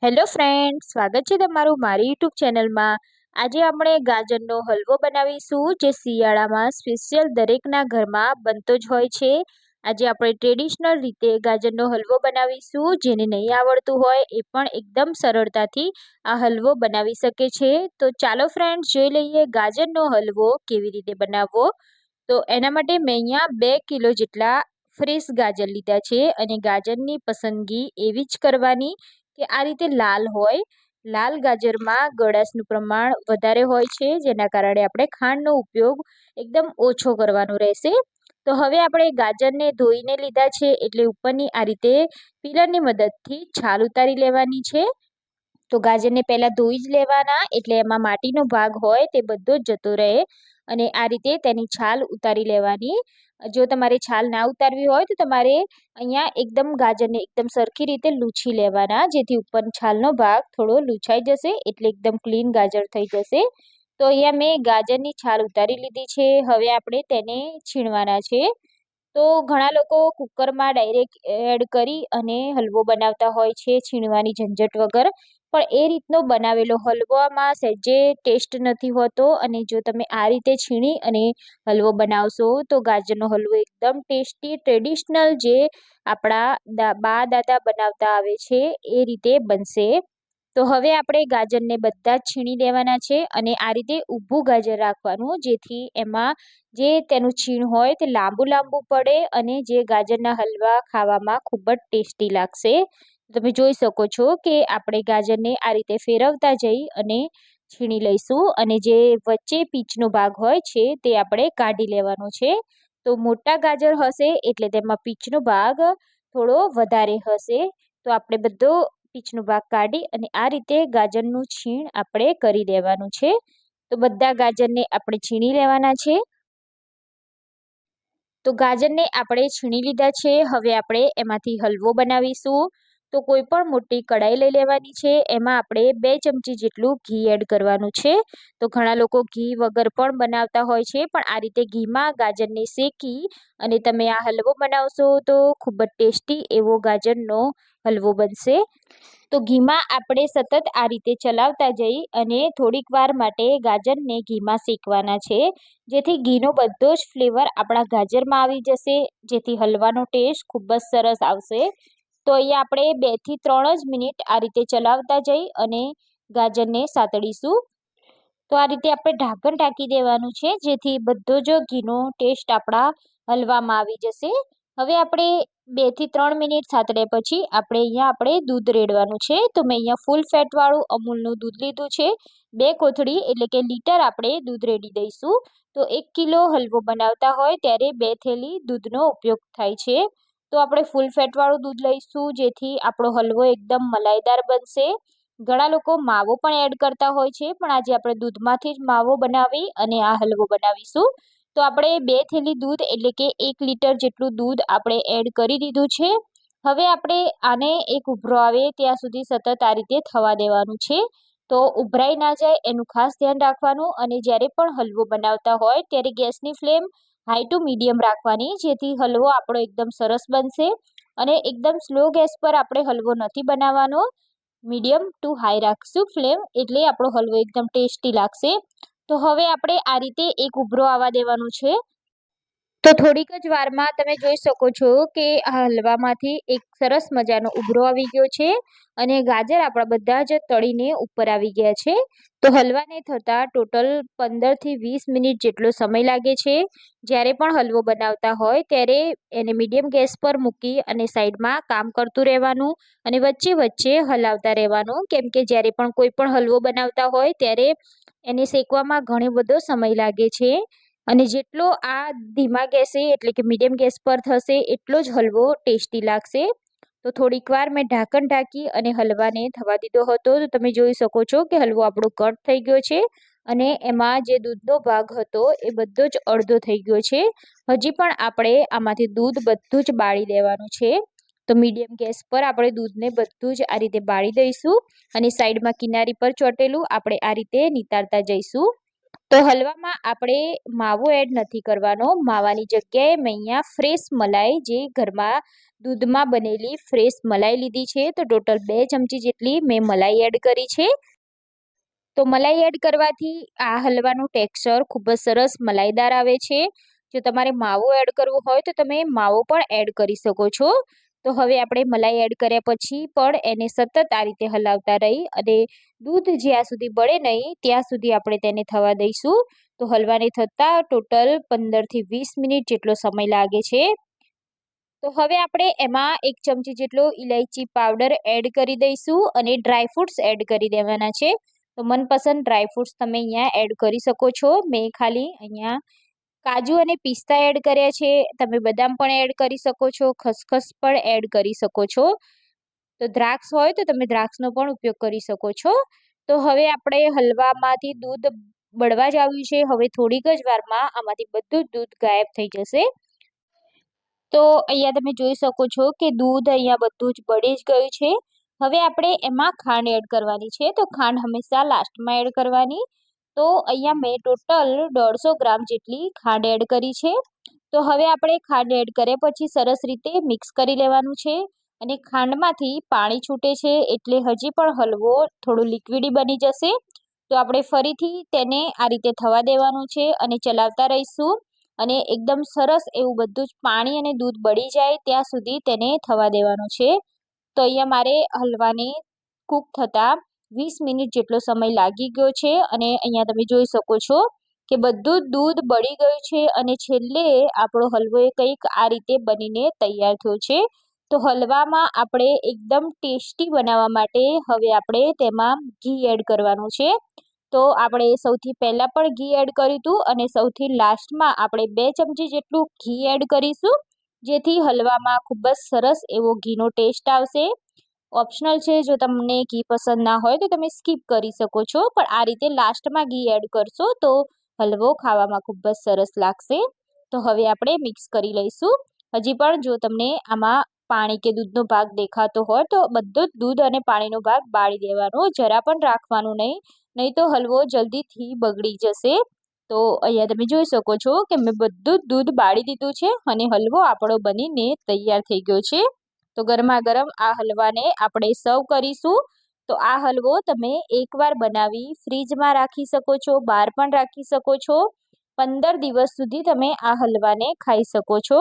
Hello friend, સ્વાગત છે તમારું મારી યુટ્યુબ ચેનલમાં। આજે આપણે ગાજરનો હલવો બનાવીશું, જે શિયાળામાં સ્પેશિયલ દરેકના ઘરમાં બનતો જ હોય છે। આજે આપણે ટ્રેડિશનલ રીતે ગાજરનો હલવો બનાવીશું। જેને નહીં આવડતું હોય એ પણ એકદમ સરળતાથી આ હલવો બનાવી શકે છે। તો ચાલો ફ્રેન્ડ, જોઈ લઈએ ગાજરનો હલવો કેવી રીતે બનાવવો। તો એના માટે મેં અહીંયા 2 કિલો જેટલા ફ્રેશ ગાજર લીધા છે અને ગાજરની પસંદગી એવી જ કરવાની કે આ રીતે લાલ હોય। લાલ ગાજરમાં ગળાશનું પ્રમાણ વધારે હોય છે, જેના કારણે આપણે ખાંડનો ઉપયોગ એકદમ ઓછો કરવાનો રહેશે। તો હવે આપણે ગાજરને ધોઈને લીધા છે, એટલે ઉપરની આ રીતે પીલરની મદદથી છાલ ઉતારી લેવાની છે। તો ગાજરને પહેલા ધોઈ જ લેવાના, એટલે એમાં માટીનો ભાગ હોય તે બધો જ જતો રહે અને આ રીતે તેની છાલ ઉતારી લેવાની। જો તમારે છાલ ના ઉતારવી હોય તો તમારે અહીંયા એકદમ ગાજરને એકદમ સરખી રીતે લૂછી લેવાના, જેથી ઉપર છાલનો ભાગ થોડો લૂછાઈ જશે, એટલે એકદમ ક્લીન ગાજર થઈ જશે। તો અહીંયા મેં ગાજરની છાલ ઉતારી લીધી છે। હવે આપણે તેને છીણવાના છે। તો ઘણા લોકો કુકરમાં ડાયરેક્ટ એડ કરી અને હલવો બનાવતા હોય છે છીણવાની ઝંઝટ વગર, પણ એ રીતનો બનાવેલો હલવામાં સહેજે ટેસ્ટ નથી હોતો। અને જો તમે આ રીતે છીણી અને હલવો બનાવશો તો ગાજરનો હલવો એકદમ ટેસ્ટી ટ્રેડિશનલ જે આપણા બા દાદા બનાવતા આવે છે એ રીતે બનશે। તો હવે આપણે ગાજરને બધા જ છીણી લેવાના છે અને આ રીતે ઊભું ગાજર રાખવાનું, જેથી એમાં જે તેનું છીણ હોય તે લાંબુ લાંબુ પડે અને જે ગાજરના હલવા ખાવામાં ખૂબ જ ટેસ્ટી લાગશે। તમે જોઈ શકો છો કે આપણે ગાજરને આ રીતે ફેરવતા જઈ અને છીણી લઈશું અને જે વચ્ચે પીચનો ભાગ હોય છે તે આપણે કાઢી લેવાનો છે। તો મોટા ગાજર હશે એટલે તેમાં પીચનો ભાગ થોડો વધારે હશે। તો આપણે બધો પીચનો ભાગ કાઢી અને આ રીતે ગાજરનું છીણ આપણે કરી દેવાનું છે। તો બધા ગાજરને આપણે છીણી લેવાના છે। તો ગાજરને આપણે છીણી લીધા છે। હવે આપણે એમાંથી હલવો બનાવીશું। તો કોઈ પણ મોટી કઢાઈ લઈ લેવાની છે, એમાં આપણે 2 ચમચી જેટલું ઘી એડ કરવાનું છે। તો ઘણા લોકો ઘી વગર પણ બનાવતા હોય છે, પણ આ રીતે ઘીમાં ગાજરને શેકી અને તમે આ હલવો બનાવશો તો ખૂબ જ ટેસ્ટી એવો ગાજરનો હલવો બનશે। તો ઘીમાં આપણે સતત આ રીતે ચલાવતા જઈ અને થોડીક વાર માટે ગાજરને ઘીમાં શેકવાના છે, જેથી ઘીનો બધો જ ફ્લેવર આપણા ગાજરમાં આવી જશે, જેથી હલવાનો ટેસ્ટ ખૂબ જ સરસ આવશે। તો અહીંયા આપણે 2 થી 3 જ મિનિટ આ રીતે ચલાવતા જઈ અને ગાજરને સાતળીશું। તો આ રીતે આપણે ઢાંકણ ઢાંકી દેવાનું છે, જેથી બધો જ ઘીનો ટેસ્ટ આપણા હલવામાં આવી જશે। હવે આપણે 2 થી 3 મિનિટ સાતળ્યા પછી આપણે દૂધ રેડવાનું છે। તો મેં અહીંયા ફૂલ ફેટ વાળું અમૂલનું દૂધ લીધું છે। 2 કોથળી એટલે કે લીટર આપણે દૂધ રેડી દઈશું। તો 1 કિલો હલવો બનાવતા હોય ત્યારે 2 થેલી દૂધનો ઉપયોગ થાય છે। તો આપણે ફૂલ ફેટ વાળું દૂધ લઈશું, જેથી આપણો હલવો એકદમ મલાઈદાર બનશે। ઘણા લોકો માવો પણ એડ કરતા હોય છે, પણ આજે આપણે દૂધમાંથી જ માવો બનાવી અને આ હલવો બનાવીશું। તો આપણે 2 થેલી દૂધ એટલે કે 1 લીટર જેટલું દૂધ આપણે એડ કરી દીધું છે। હવે આપણે આને એક ઉભરો આવે ત્યાં સુધી સતત આ રીતે થવા દેવાનું છે। તો ઉભરાઈ ના જાય એનું ખાસ ધ્યાન રાખવાનું, અને જ્યારે પણ હલવો બનાવતા હોય ત્યારે ગેસની ફ્લેમ હાઈ ટુ મીડિયમ રાખવાની, જેથી હલવો આપણો એકદમ સરસ બનશે। અને એકદમ સ્લો ગેસ પર આપણે હલવો નથી બનાવવાનો, મીડિયમ ટુ હાઈ રાખશું ફ્લેમ, એટલે આપણો હલવો એકદમ ટેસ્ટી લાગશે। તો હવે આપણે આ રીતે એક ઉભરો આવવા દેવાનું છે। તો થોડીક જ વારમાં તમે જોઈ શકો છો કે આ હલવામાંથી એક સરસ મજાનો ઉભરો આવી ગયો છે અને ગાજર આપણા બધા જ તળીને ઉપર આવી ગયા છે। તો હલવાને થતાં ટોટલ 15 થી 20 મિનિટ જેટલો સમય લાગે છે। જ્યારે પણ હલવો બનાવતા હોય ત્યારે એને મીડિયમ ગેસ પર મૂકી અને સાઈડમાં કામ કરતું રહેવાનું અને વચ્ચે વચ્ચે હલાવતા રહેવાનું, કેમ કે જ્યારે પણ કોઈ પણ હલવો બનાવતા હોય ત્યારે એને શેકવામાં ઘણો બધો સમય લાગે છે। અને જેટલો આ ધીમા ગેસે એટલે કે મીડિયમ ગેસ પર થશે એટલો જ હલવો ટેસ્ટી લાગશે। તો થોડીક વાર મેં ઢાંકણ ઢાંકી અને હલવાને થવા દીધો હતો। તો તમે જોઈ શકો છો કે હલવો આપણો કટ થઈ ગયો છે અને એમાં જે દૂધનો ભાગ હતો એ બધો જ અડધો થઈ ગયો છે। હજી પણ આપણે આમાંથી દૂધ બધું જ બાળી દેવાનું છે। તો મીડિયમ ગેસ પર આપણે દૂધને બધું જ આ રીતે બાળી દઈશું અને સાઈડમાં કિનારી પર ચોટેલું આપણે આ રીતે નિતારતા જઈશું। તો હલવામાં આપણે માવો એડ નથી કરવાનો, માવાની જગ્યાએ મેં અહીંયા ફ્રેશ મલાઈ જે ઘરમાં દૂધમાં બનેલી ફ્રેશ મલાઈ લીધી છે. તો ટોટલ 2 ચમચી જેટલી મેં મલાઈ એડ કરી છે. તો મલાઈ એડ કરવાથી આ હલવાનું ટેક્સચર ખૂબ જ સરસ મલાઈદાર આવે છે. જો તમારે માવો એડ કરવો હોય તો તમે માવો પણ એડ કરી શકો છો. તો હવે આપણે મલાઈ એડ કર્યા પછી પણ એને સતત આ રીતે હલાવતા રહી અને દૂધ જ્યાં સુધી બળે નહીં ત્યાં સુધી આપણે તેને થવા દઈશું. તો હલવાને થતાં ટોટલ 15 થી 20 મિનિટ જેટલો સમય લાગે છે. તો હવે આપણે એમાં 1 ચમચી જેટલો ઇલાયચી પાવડર એડ કરી દઈશું અને ડ્રાયફ્રૂટ્સ એડ કરી દેવાના છે. તો મનપસંદ ડ્રાયફ્રૂટ્સ તમે અહીંયા એડ કરી શકો છો. મેં ખાલી અહીંયા કાજુ અને પિસ્તા એડ કર્યા છે. તમે બદામ પણ એડ કરી શકો છો, ખસખસ પણ એડ કરી શકો છો. તો દ્રાક્ષ હોય તો તમે દ્રાક્ષનો પણ ઉપયોગ કરી શકો છો. તો હવે આપણે હલવામાંથી દૂધ બળવા જ આવ્યું છે. હવે થોડીક જ વારમાં આમાંથી બધું જ દૂધ ગાયબ થઈ જશે. તો અહીંયા તમે જોઈ શકો છો કે દૂધ અહીંયા બધું જ બળી જ ગયું છે. હવે આપણે એમાં ખાંડ એડ કરવાની છે. તો ખાંડ હંમેશા લાસ્ટમાં એડ કરવાની. તો અહીંયા મેં ટોટલ 150 ગ્રામ જેટલી ખાંડ એડ કરી છે. તો હવે આપણે ખાંડ એડ કર્યા પછી સરસ રીતે મિક્સ કરી લેવાનું છે. અને ખાંડમાંથી પાણી છૂટે છે એટલે હજી પણ હલવો થોડો લિક્વિડી બની જશે. તો આપણે ફરીથી તેને આ રીતે થવા દેવાનું છે અને ચલાવતા રહીશું. અને એકદમ સરસ એવું બધું જ પાણી અને દૂધ બળી જાય ત્યાં સુધી તેને થવા દેવાનું છે. તો અહીંયા મારે હલવાને કૂક થતાં 20 મિનિટ જેટલો સમય લાગી ગયો છે. અને અહીંયા તમે જોઈ શકો છો કે બધું જ દૂધ બળી ગયું છે અને છેલ્લે આપણો હલવો કંઈક આ રીતે બનીને તૈયાર થયો છે. તો હલવામાં આપણે એકદમ ટેસ્ટી બનાવવા માટે હવે આપણે તેમાં ઘી એડ કરવાનું છે. તો આપણે સૌથી પહેલાં પણ ઘી એડ કર્યું હતું અને સૌથી લાસ્ટમાં આપણે 2 ચમચી જેટલું ઘી એડ કરીશું. જેથી હલવામાં ખૂબ જ સરસ એવો ઘીનો ટેસ્ટ આવશે. ઓપ્શનલ છે, જો તમને ઘી પસંદ ના હોય તો તમે સ્કીપ કરી શકો છો. પણ આ રીતે લાસ્ટમાં ઘી એડ કરશો તો હલવો ખાવામાં ખૂબ જ સરસ લાગશે. તો હવે આપણે મિક્સ કરી લઈશું. હજી પણ જો તમને આમાં પાણી કે દૂધનો ભાગ દેખાતો હોય તો બધો જ દૂધ અને પાણીનો ભાગ બાળી દેવાનો, જરા પણ રાખવાનું નહીં તો હલવો જલ્દીથી બગડી જશે. તો અહીંયા તમે જોઈ શકો છો કે મેં બધું જ દૂધ બાળી દીધું છે અને હલવો આપણો બનીને તૈયાર થઈ ગયો છે. તો ગરમા ગરમ આ હલવાને આપણે સર્વ કરીશું. તો આ હલવો તમે એકવાર બનાવી ફ્રીજમાં રાખી શકો છો, બહાર પણ રાખી શકો છો. 15 દિવસ સુધી તમે આ હલવાને ખાઈ શકો છો.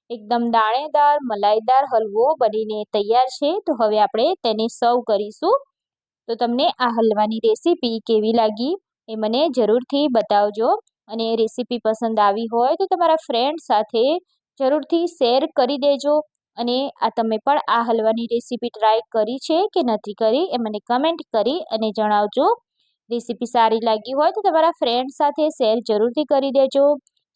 એકદમ દાણેદાર મલાઈદાર હલવો બનીને તૈયાર છે. તો હવે આપણે તેને સર્વ કરીશું. તો તમને આ હલવાની રેસીપી કેવી લાગી એ મને જરૂરથી બતાવજો. અને રેસીપી પસંદ આવી હોય તો તમારા ફ્રેન્ડ સાથે જરૂરથી શેર કરી દેજો. અને તમે પણ આ હલવાની રેસીપી ટ્રાય કરી છે કે નથી કરી એ મને કમેન્ટ કરી અને જણાવજો. રેસીપી સારી લાગી હોય તો તમારા ફ્રેન્ડ સાથે શેર જરૂરથી કરી દેજો.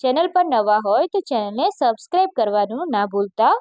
ચેનલ પર નવા હોય તો ચેનલને સબસ્ક્રાઈબ કરવાનું ના ભૂલતા.